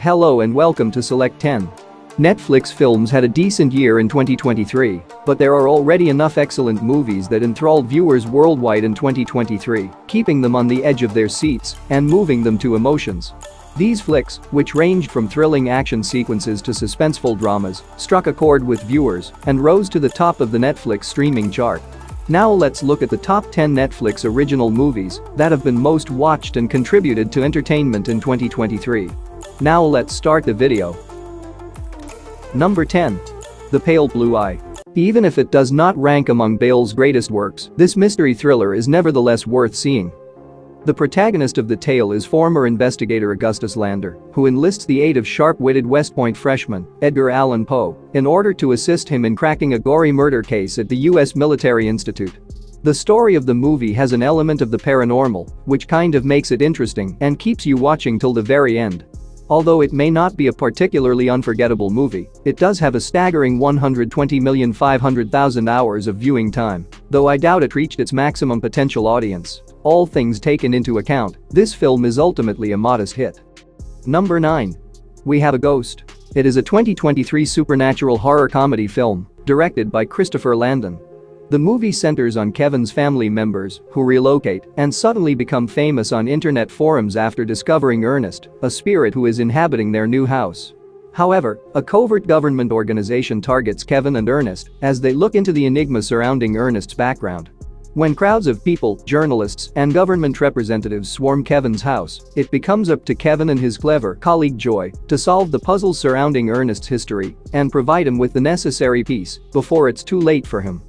Hello and welcome to Select 10. Netflix films had a decent year in 2023, but there are already enough excellent movies that enthralled viewers worldwide in 2023, keeping them on the edge of their seats and moving them to emotions. These flicks, which ranged from thrilling action sequences to suspenseful dramas, struck a chord with viewers and rose to the top of the Netflix streaming chart. Now let's look at the top 10 Netflix original movies that have been most watched and contributed to entertainment in 2023. Now let's start the video. Number 10. The Pale Blue Eye. Even if it does not rank among Bale's greatest works, this mystery thriller is nevertheless worth seeing. The protagonist of the tale is former investigator Augustus Lander, who enlists the aid of sharp-witted West Point freshman, Edgar Allan Poe, in order to assist him in cracking a gory murder case at the U.S. Military Institute. The story of the movie has an element of the paranormal, which kind of makes it interesting and keeps you watching till the very end. Although it may not be a particularly unforgettable movie, it does have a staggering 120,500,000 hours of viewing time, though I doubt it reached its maximum potential audience. All things taken into account, this film is ultimately a modest hit. Number 9. We Have a Ghost. It is a 2023 supernatural horror comedy film, directed by Christopher Landon. The movie centers on Kevin's family members who relocate and suddenly become famous on internet forums after discovering Ernest, a spirit who is inhabiting their new house. However, a covert government organization targets Kevin and Ernest as they look into the enigma surrounding Ernest's background. When crowds of people, journalists, and government representatives swarm Kevin's house, it becomes up to Kevin and his clever colleague Joy to solve the puzzles surrounding Ernest's history and provide him with the necessary peace before it's too late for him.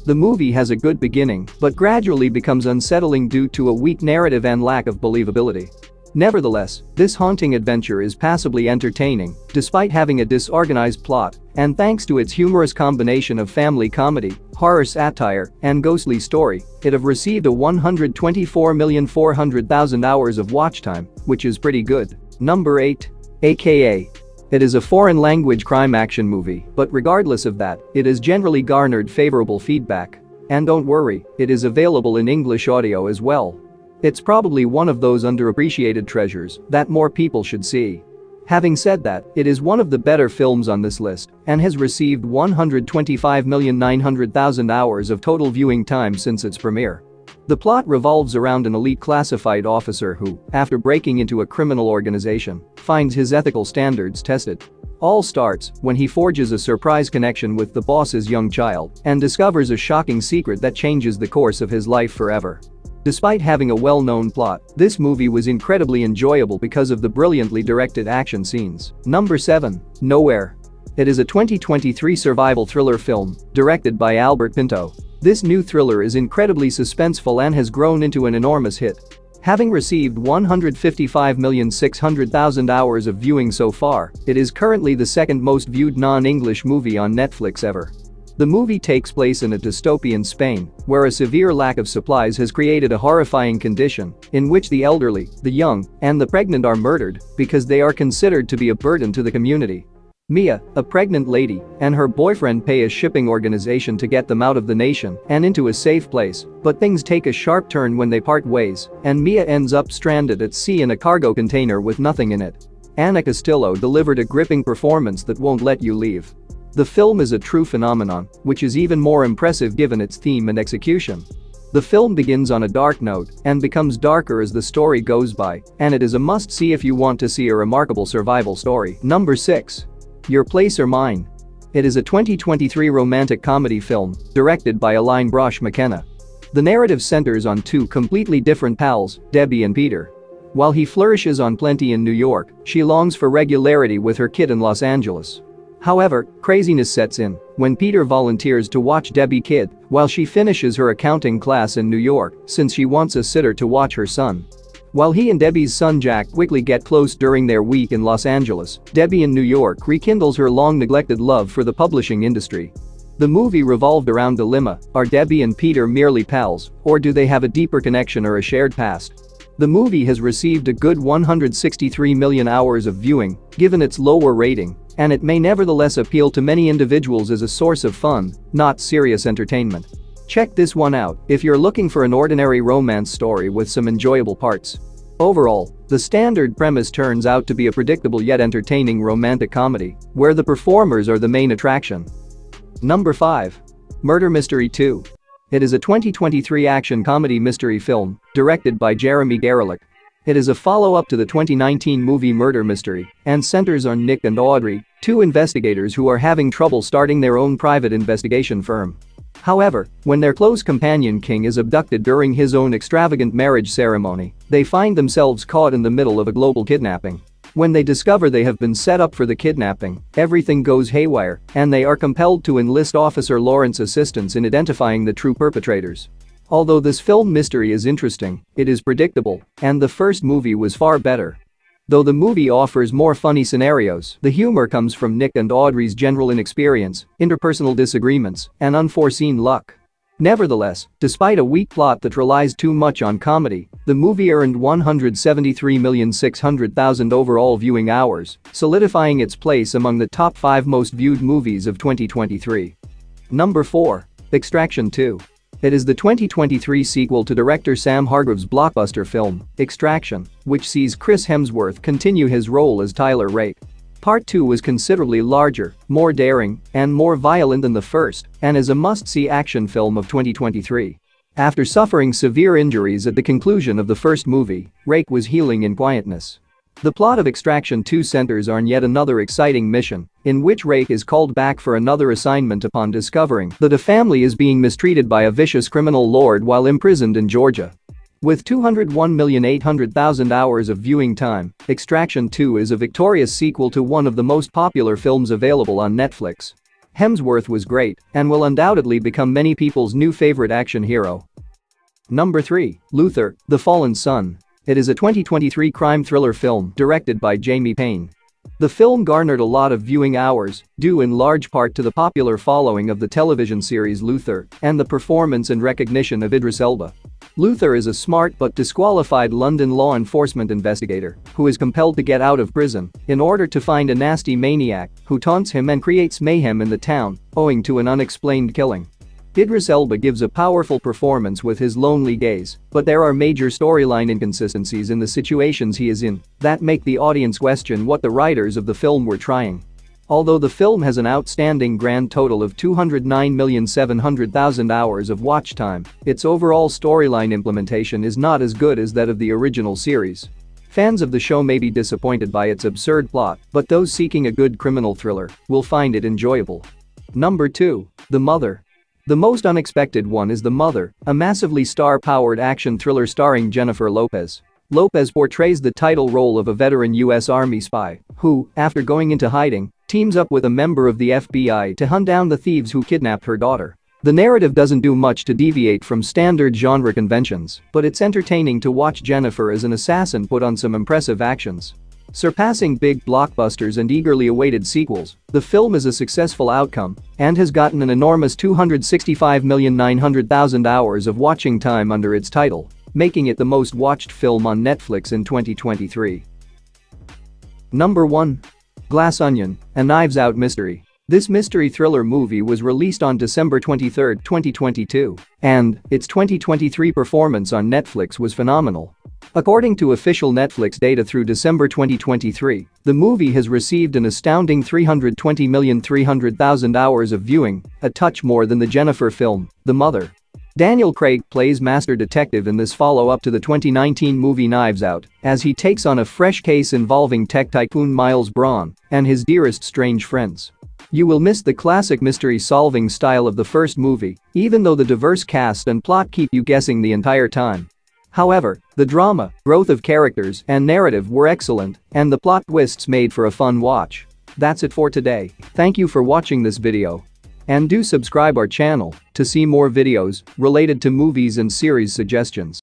The movie has a good beginning but gradually becomes unsettling due to a weak narrative and lack of believability. Nevertheless, this haunting adventure is passably entertaining, despite having a disorganized plot, and thanks to its humorous combination of family comedy, horror satire, and ghostly story, it have received a 124,400,000 hours of watch time, which is pretty good. Number 8. AKA. It is a foreign language crime action movie, but regardless of that, it has generally garnered favorable feedback. And don't worry, it is available in English audio as well. It's probably one of those underappreciated treasures that more people should see. Having said that, it is one of the better films on this list and has received 125,900,000 hours of total viewing time since its premiere. The plot revolves around an elite classified officer who, after breaking into a criminal organization, finds his ethical standards tested. All starts when he forges a surprise connection with the boss's young child and discovers a shocking secret that changes the course of his life forever. Despite having a well-known plot, this movie was incredibly enjoyable because of the brilliantly directed action scenes. Number 7. Nowhere. It is a 2023 survival thriller film, directed by Albert Pinto. This new thriller is incredibly suspenseful and has grown into an enormous hit. Having received 155,600,000 hours of viewing so far, it is currently the second most viewed non-English movie on Netflix ever. The movie takes place in a dystopian Spain, where a severe lack of supplies has created a horrifying condition in which the elderly, the young, and the pregnant are murdered because they are considered to be a burden to the community. Mia, a pregnant lady, and her boyfriend pay a shipping organization to get them out of the nation and into a safe place, but things take a sharp turn when they part ways, and Mia ends up stranded at sea in a cargo container with nothing in it. Anna Castillo delivered a gripping performance that won't let you leave. The film is a true phenomenon, which is even more impressive given its theme and execution. The film begins on a dark note and becomes darker as the story goes by, and it is a must-see if you want to see a remarkable survival story. Number 6. Your Place or Mine. It is a 2023 romantic comedy film, directed by Aline Brosh McKenna. The narrative centers on two completely different pals, Debbie and Peter. While he flourishes on plenty in New York, she longs for regularity with her kid in Los Angeles. However, craziness sets in when Peter volunteers to watch Debbie kid while she finishes her accounting class in New York since she wants a sitter to watch her son. While he and Debbie's son Jack quickly get close during their week in Los Angeles, Debbie in New York rekindles her long-neglected love for the publishing industry. The movie revolved around the dilemma: are Debbie and Peter merely pals, or do they have a deeper connection or a shared past? The movie has received a good 163 million hours of viewing, given its lower rating, and it may nevertheless appeal to many individuals as a source of fun, not serious entertainment. Check this one out if you're looking for an ordinary romance story with some enjoyable parts. Overall, The standard premise turns out to be a predictable yet entertaining romantic comedy, where the performers are the main attraction. Number 5. Murder Mystery 2. It is a 2023 action comedy mystery film, directed by Jeremy Gerlich. It is a follow-up to the 2019 movie Murder Mystery and centers on Nick and Audrey, two investigators who are having trouble starting their own private investigation firm. However, when their close companion King is abducted during his own extravagant marriage ceremony, they find themselves caught in the middle of a global kidnapping. When they discover they have been set up for the kidnapping, everything goes haywire, and they are compelled to enlist Officer Lawrence's assistance in identifying the true perpetrators. Although this film mystery is interesting, it is predictable, and the first movie was far better. Though the movie offers more funny scenarios, the humor comes from Nick and Audrey's general inexperience, interpersonal disagreements, and unforeseen luck. Nevertheless, despite a weak plot that relies too much on comedy, the movie earned 173,600,000 overall viewing hours, solidifying its place among the top 5 most viewed movies of 2023. Number 4. Extraction 2. It is the 2023 sequel to director Sam Hargrave's blockbuster film, Extraction, which sees Chris Hemsworth continue his role as Tyler Rake. Part 2 was considerably larger, more daring, and more violent than the first, and is a must-see action film of 2023. After suffering severe injuries at the conclusion of the first movie, Rake was healing in quietness. The plot of Extraction 2 centers on yet another exciting mission, in which Rake is called back for another assignment upon discovering that a family is being mistreated by a vicious criminal lord while imprisoned in Georgia. With 201,800,000 hours of viewing time, Extraction 2 is a victorious sequel to one of the most popular films available on Netflix. Hemsworth was great and will undoubtedly become many people's new favorite action hero. Number 3. Luther, The Fallen Son. It is a 2023 crime thriller film directed by Jamie Payne. The film garnered a lot of viewing hours, due in large part to the popular following of the television series Luther and the performance and recognition of Idris Elba. Luther is a smart but disqualified London law enforcement investigator who is compelled to get out of prison in order to find a nasty maniac who taunts him and creates mayhem in the town owing to an unexplained killing. Idris Elba gives a powerful performance with his lonely gaze, but there are major storyline inconsistencies in the situations he is in that make the audience question what the writers of the film were trying. Although the film has an outstanding grand total of 209,700,000 hours of watch time, its overall storyline implementation is not as good as that of the original series. Fans of the show may be disappointed by its absurd plot, but those seeking a good criminal thriller will find it enjoyable. Number 2. The Mother. The most unexpected one is The Mother, a massively star-powered action thriller starring Jennifer Lopez. Lopez portrays the title role of a veteran U.S. Army spy who, after going into hiding, teams up with a member of the FBI to hunt down the thieves who kidnapped her daughter. The narrative doesn't do much to deviate from standard genre conventions, but it's entertaining to watch Jennifer as an assassin put on some impressive actions. Surpassing big blockbusters and eagerly awaited sequels, the film is a successful outcome and has gotten an enormous 265,900,000 hours of watching time under its title, making it the most watched film on Netflix in 2023. Number 1. Glass Onion, a Knives Out mystery. This mystery thriller movie was released on December 23, 2022, and its 2023 performance on Netflix was phenomenal. According to official Netflix data through December 2023, the movie has received an astounding 320,300,000 hours of viewing, a touch more than the Jennifer film, The Mother. Daniel Craig plays master detective in this follow-up to the 2019 movie Knives Out, as he takes on a fresh case involving tech tycoon Miles Braun and his dearest strange friends. You will miss the classic mystery-solving style of the first movie, even though the diverse cast and plot keep you guessing the entire time. However, the drama, growth of characters, and narrative were excellent, and the plot twists made for a fun watch. That's it for today. Thank you for watching this video. And do subscribe our channel to see more videos related to movies and series suggestions.